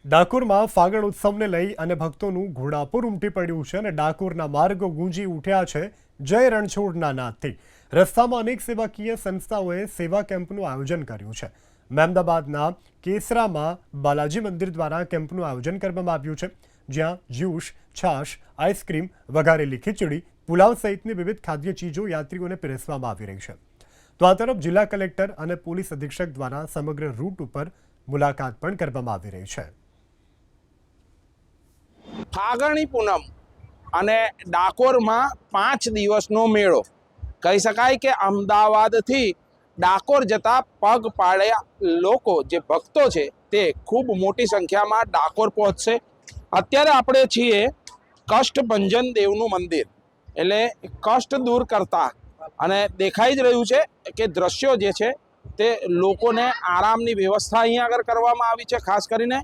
ડાકોરમાં ફાગણ ઉત્સવને લઈ અને ભક્તોનું ઘોડાપુર ઉમટી પડ્યું છે અને ડાકોરના માર્ગો ગુંજી ઉઠ્યા છે જય રણછોડના નાદથી। રસ્તામાં અનેક સેવાકીય સંસ્થાઓએ સેવા કેમ્પનું આયોજન કર્યું છે। મહેમદાબાદના કેસરામાં બાલાજી મંદિર દ્વારા કેમ્પનું આયોજન કરવામાં આવ્યું છે, જ્યાં જ્યુસ, છાશ, આઈસ્ક્રીમ, વઘારેલી ખીચડી, પુલાવ સહિતની વિવિધ ખાદ્ય ચીજો યાત્રીઓને પીરસવામાં આવી રહી છે। તો આ તરફ જિલ્લા કલેક્ટર અને પોલીસ અધિક્ષક દ્વારા સમગ્ર રૂટ ઉપર મુલાકાત પણ કરવામાં આવી રહી છે। ફાગણી પૂનમ અને ડાકોરમાં 5 દિવસનો મેળો કહી શકાય કે અમદાવાદથી ડાકોર જતા પગપાળા લોકો જે ભક્તો છે તે ખૂબ મોટી સંખ્યામાં ડાકોર પહોંચશે। અત્યારે આપણે છીએ કષ્ટભંજન દેવનું મંદિર, એટલે કષ્ટ દૂર કરતા, અને દેખાઈ જ રહ્યું છે કે દ્રશ્યો જે છે તે લોકોને આરામની વ્યવસ્થા અહીંયા આગળ કરવામાં આવી છે। ખાસ કરીને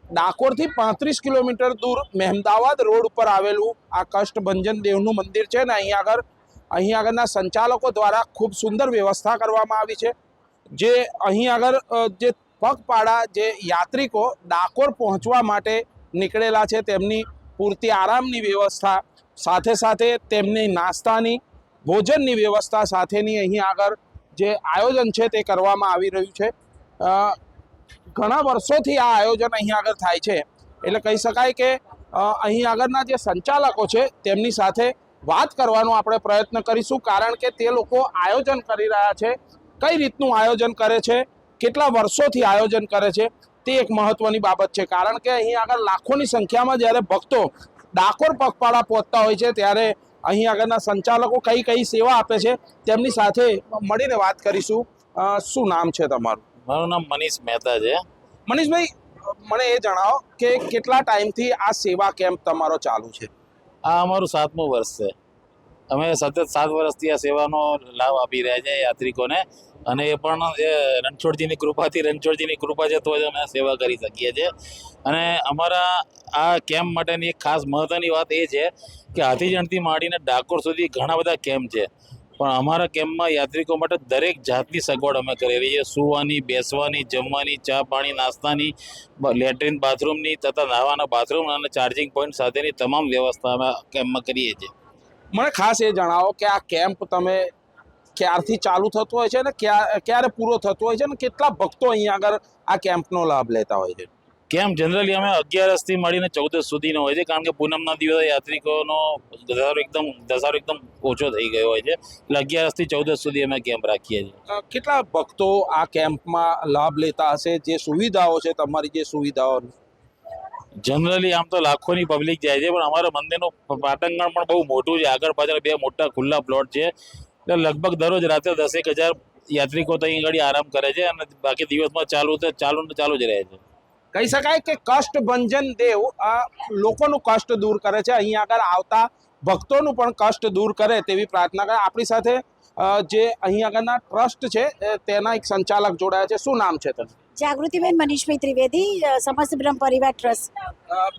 ડાકોરથી 35 કિલોમીટર દૂર મહેમદાવાદ રોડ ઉપર આવેલું આ કષ્ટભંજન દેવનું મંદિર છે ને અહીં આગળના સંચાલકો દ્વારા ખૂબ સુંદર વ્યવસ્થા કરવામાં આવી છે। જે અહીં આગળ જે પગપાળા જે યાત્રિકો ડાકોર પહોંચવા માટે નીકળેલા છે તેમની પૂરતી આરામની વ્યવસ્થા, સાથે સાથે તેમની નાસ્તાની, ભોજનની વ્યવસ્થા સાથેની અહીં આગળ જે આયોજન છે તે કરવામાં આવી રહ્યું છે। ઘણા વર્ષોથી આ આયોજન અહીં આગળ થાય છે, એટલે કહી શકાય કે અહીં આગળના જે સંચાલકો છે તેમની સાથે વાત કરવાનો આપણે પ્રયત્ન કરીશું, કારણ કે તે લોકો આયોજન કરી રહ્યા છે, કઈ રીતનું આયોજન કરે છે, કેટલા વર્ષોથી આયોજન કરે છે તે એક મહત્વની બાબત છે। કારણ કે અહીં આગળ લાખોની સંખ્યામાં જ્યારે ભક્તો ડાકોર પગપાળા પહોંચતા હોય છે ત્યારે અહીં આગળના સંચાલકો કઈ કઈ સેવા આપે છે તેમની સાથે મળીને વાત કરીશું। શું નામ છે તમારું? મારું નામ મનીષ મહેતા છે। મનીષભાઈ, મને એ જણાવો કે કેટલા ટાઈમથી આ સેવા કેમ્પ તમારો ચાલુ છે? આ અમારું 7મું વર્ષ છે। અમે સતત 7 વર્ષથી આ સેવાનો લાભ આપી રહ્યા છીએ યાત્રિકોને, અને એ પણ રણછોડજીની કૃપા છે તો જ અમે સેવા કરી શકીએ છીએ। અને અમારા આ કેમ્પ માટેની એક ખાસ મહત્વની વાત એ છે કે હાથીજણથી માંડીને ડાકોર સુધી ઘણા બધા કેમ્પ છે, પણ અમારા કેમ્પમાં યાત્રિકો માટે દરેક જાતની સગવડ અમે કરેલી છે। સૂવાની, બેસવાની, જમવાની, ચા પાણી, નાસ્તાની, લેટ્રિન બાથરૂમની તથા નહાવાના બાથરૂમ અને ચાર્જિંગ પોઈન્ટ સાથેની તમામ વ્યવસ્થા અમે કેમ્પમાં કરીએ છીએ। મને ખાસ એ જણાવો કે આ કેમ્પ તમે ક્યારથી ચાલુ થતો હોય છે અને ક્યારે પૂરો થતો હોય છે અને કેટલા ભક્તો અહીંયા આગળ આ કેમ્પનો લાભ લેતા હોય છે? કેમ્પ જનરલી અમે 11થી મળીને 14 સુધીનો હોય છે, કારણ કે પૂનમના દિવસે યાત્રિકોનો ધસારો એકદમ ઓછો થઈ ગયો હોય છે, એટલે 11થી 14 સુધી અમે કેમ્પ રાખીએ છીએ। કેટલા ભક્તો આ કેમ્પમાં લાભ લેતા હશે? જે સુવિધાઓ છે તમારી, જે સુવિધાઓ જનરલી આમ તો લાખોની પબ્લિક જાય છે, પણ અમારા મંદિરનું પાટંગણ પણ બહુ મોટું છે, આગળ પાછળ 2 મોટા ખુલ્લા પ્લોટ છે, એટલે લગભગ દરરોજ રાતે 10,000 યાત્રિકો તો અહીં આગળ આરામ કરે છે, અને બાકી દિવસમાં ચાલુ જ રહે છે। કહી શકાય કે કષ્ટભંજન દેવ આ લોકોનું કષ્ટ દૂર કરે છે, અહીં આગળ આવતા ભક્તોનું પણ કષ્ટ દૂર કરે તેવી પ્રાર્થના કરે। આપણી સાથે જે અહીં આગળના ટ્રસ્ટ છે તેના એક સંચાલક જોડાયા છે। શું નામ છે તમારું? જાગૃતિબેન મનીષભાઈ ત્રિવેદી, સમસ્ત બ્રહ્મ પરિવાર ટ્રસ્ટ।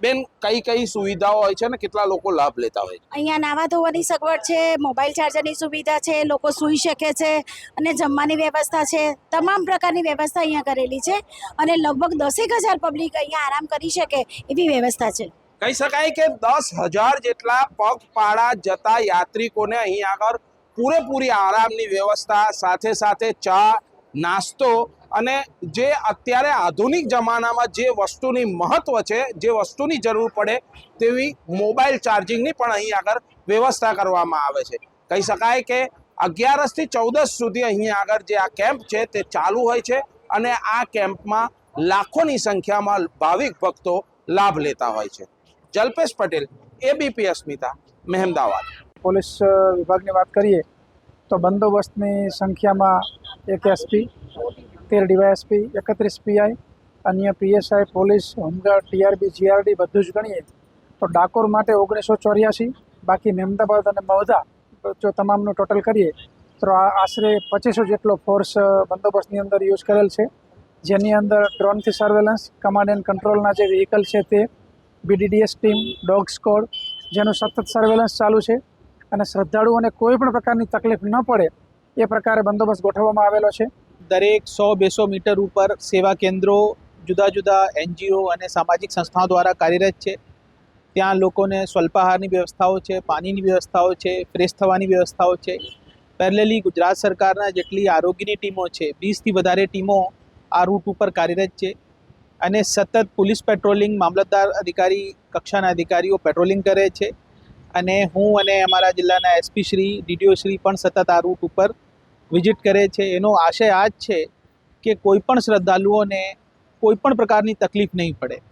બેન, કઈ સુવિધાઓ હોય છે ને કેટલા લોકો લાભ લેતા હોય છે? અહીંયા નાવા ધોવાની સગવડ છે, મોબાઈલ ચાર્જરની સુવિધા છે, લોકો સૂઈ શકે છે, અને જમવાની વ્યવસ્થા છે, તમામ પ્રકારની વ્યવસ્થા અહીંયા કરેલી છે, અને લગભગ 10,000 પબ્લિક અહીંયા આરામ કરી શકે એવી વ્યવસ્થા છે। કહી શકાય કે 10,000 જેટલા પગપાળા જતા યાત્રિકોને અહીં આગળ પૂરેપૂરી આરામની વ્યવસ્થા, સાથે સાથે ચા, નાસ્તો, અને જે અત્યારે આધુનિક જમાનામાં જે વસ્તુની મહત્વ છે, જે વસ્તુની જરૂર પડે તેવી મોબાઈલ ચાર્જિંગની પણ અહીં આગળ વ્યવસ્થા કરવામાં આવે છે। કહી શકાય કે 11થી 14 સુધી અહીં આગળ જે આ કેમ્પ છે તે ચાલુ હોય છે, અને આ કેમ્પમાં લાખોની સંખ્યામાં ભાવિક ભક્તો લાભ લેતા હોય છે। જલ્પેશ પટેલ, ABP અસ્મિતા, મહેમદાવાદ। પોલીસ વિભાગની વાત કરીએ તો બંદોબસ્તની સંખ્યામાં 1 SP, 13 DYSP, 31 PI, અન્ય PSI, police, home guard, TRB, GRD બધું જ ગણીએ તો ડાકોર માટે 1984, બાકી મહેમદાબાદ અને મહુધા જો તમામનું ટોટલ કરીએ તો આશરે 2500 જેટલો ફોર્સ બંદોબસ્તની અંદર યુઝ કરેલ છે, જેની અંદર ડ્રોનથી સર્વેલન્સ, કમાન્ડ એન્ડ કંટ્રોલના જે વ્હીકલ છે તે, BDDS ટીમ, ડોગ સ્કોડ, જેનું સતત સર્વેલન્સ ચાલુ છે, અને શ્રદ્ધાળુઓને કોઈ પણ પ્રકારની તકલીફ ન પડે એ પ્રકારે બંદોબસ્ત ગોઠવવામાં આવેલો છે। દરેક 100-200 મીટર ઉપર સેવા કેન્દ્રો જુદા જુદા NGO અને સામાજિક સંસ્થાઓ દ્વારા કાર્યરત છે. ત્યાં લોકોને સ્વલ્પાહારની વ્યવસ્થાઓ છે, પાણીની વ્યવસ્થાઓ છે, ફ્રેશ થવાની વ્યવસ્થાઓ છે. પેરેલલી ગુજરાત સરકારના જેટલી આરોગ્યની ટીમો છે, 20થી વધારે ટીમો આ રૂટ ઉપર કાર્યરત છે અને સતત પોલીસ પેટ્રોલિંગ, મામલતદાર અધિકારી કક્ષાના અધિકારીઓ પેટ્રોલિંગ કરે છે અને હું અને અમારા જિલ્લાના SP શ્રી, DDO શ્રી પણ સતત આ રૂટ ઉપર વિઝિટ કરે છે. એનો આશય આ જ છે કે કોઈ પણ શ્રદ્ધાળુઓને કોઈ પણ પ્રકારની તકલીફ નહીં પડે.